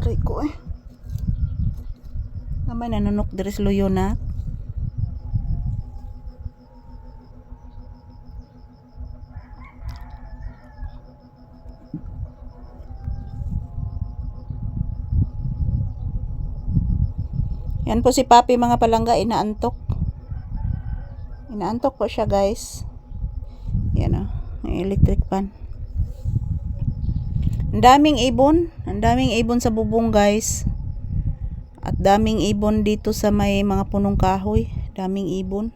Aray ko eh. Gamay nanunok diri sa luyo na. Yan po si Papi mga palangga, inaantok. Inaantok po siya guys. Yan o, may electric fan. Ang daming ibon sa bubong guys. At daming ibon dito sa may mga punong kahoy. Daming ibon.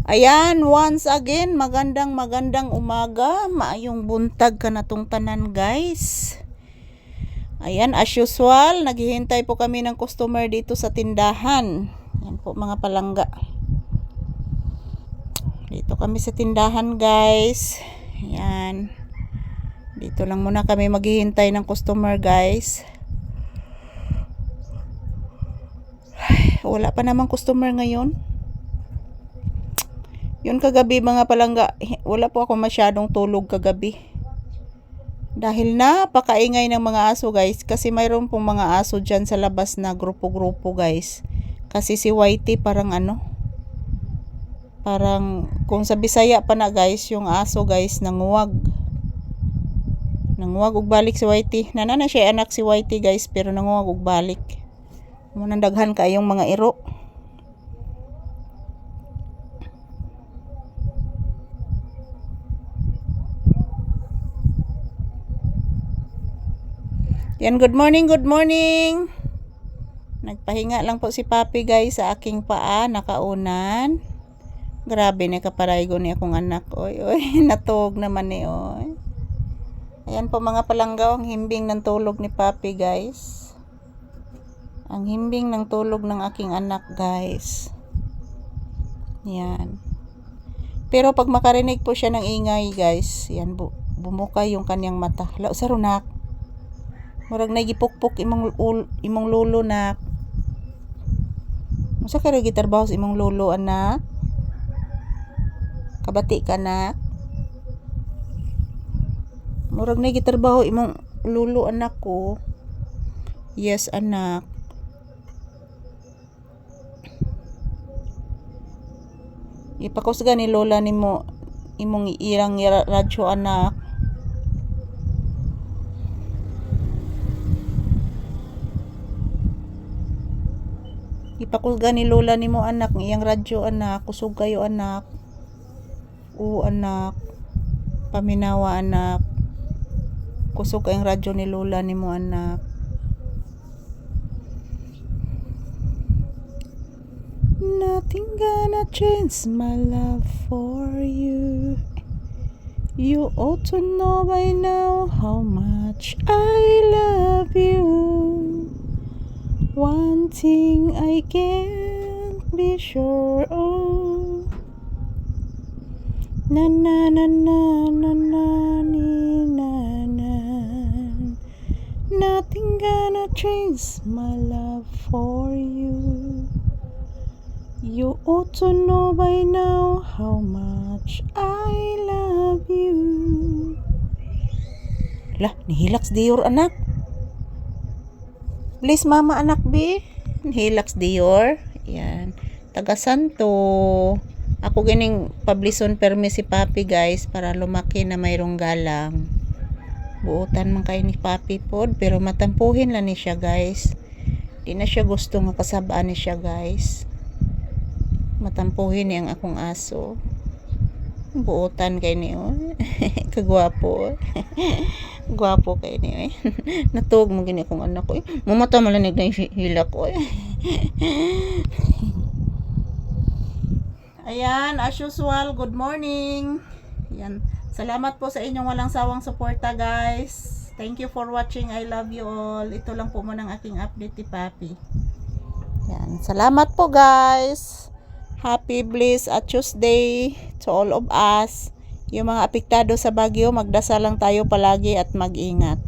Ayan, once again, magandang umaga. Maayong buntag ka na tong tanan guys. Ayan, as usual, naghihintay po kami ng customer dito sa tindahan. Yan po mga palangga. Dito kami sa tindahan guys. Ayan. Dito lang muna kami maghihintay ng customer guys. Wala pa namang customer ngayon. Yun kagabi mga palangga, wala po ako masyadong tulog kagabi. Dahil napakaingay ng mga aso guys. Kasi mayroon pong mga aso dyan sa labas na grupo-grupo guys. Kasi si Whitey parang parang kung sa Bisaya pa na guys, yung aso guys nanguwag. Nanguwag ug balik si Whitey. Nanana siya anak si Whitey guys, pero nanguwag ug balik. Munang daghan kayong mga iro. Yan, good morning. Nagpahinga lang po si Papi guys sa aking paa, nakaunan. Grabe na kaparaygo ni akong anak. Oy, natog naman ni oy. Ayan po mga palanggaw, ang himbing ng tulog ni Papi guys. Ang himbing ng tulog ng aking anak guys. Yan. Pero pag makarinig po siya ng ingay guys, yan bumuka yung kanyang mata. Hala, sarunak. Murag nagipukpok imong lolo na. Masa ka rin gitarbaho sa imong lolo anak? Kabati ka na? Murag nagitarbaho imong lolo anak ko. Yes anak. Ipakusga ni lola nimo imong irang radyo anak. Ipakulga ni lola nimo anak ng iyang radyo anak. Kusog kayo anak. Oo anak. Paminawa anak. Kusog kayong radyo ni lola nimo anak. Nothing gonna change my love for you. You ought to know by now how much I love you. One thing I can't be sure of. Na na na na na na ni, na na. Nothing gonna change my love for you. You ought to know by now how much I love you. Lah, nihilaks Dior anak. Please mama anak B. Nihilaks Dior. Yan. Taga Santo. Ako gining pablison permi si Papi guys para lumaki na mayroong galang. Buutan man kayo ni Papi pod pero matampuhin lang ni siya guys. Di na siya gusto nga kasabaan ni siya guys. Matampuhin ni ang akong aso. Buutan kay ni oh. Kagwapo. Gwapo kay ni eh. Natug mo gini akong anak ko eh. Mamata malanig na hila ko eh. Ayan, as usual, good morning. Ayan. Salamat po sa inyong walang sawang suporta guys. Thank you for watching. I love you all. Ito lang po muna ang aking update ni Papi. Ayan. Salamat po guys. Happy bliss at Tuesday to all of us. Yung mga apektado sa bagyo, magdasal lang tayo palagi at mag-ingat.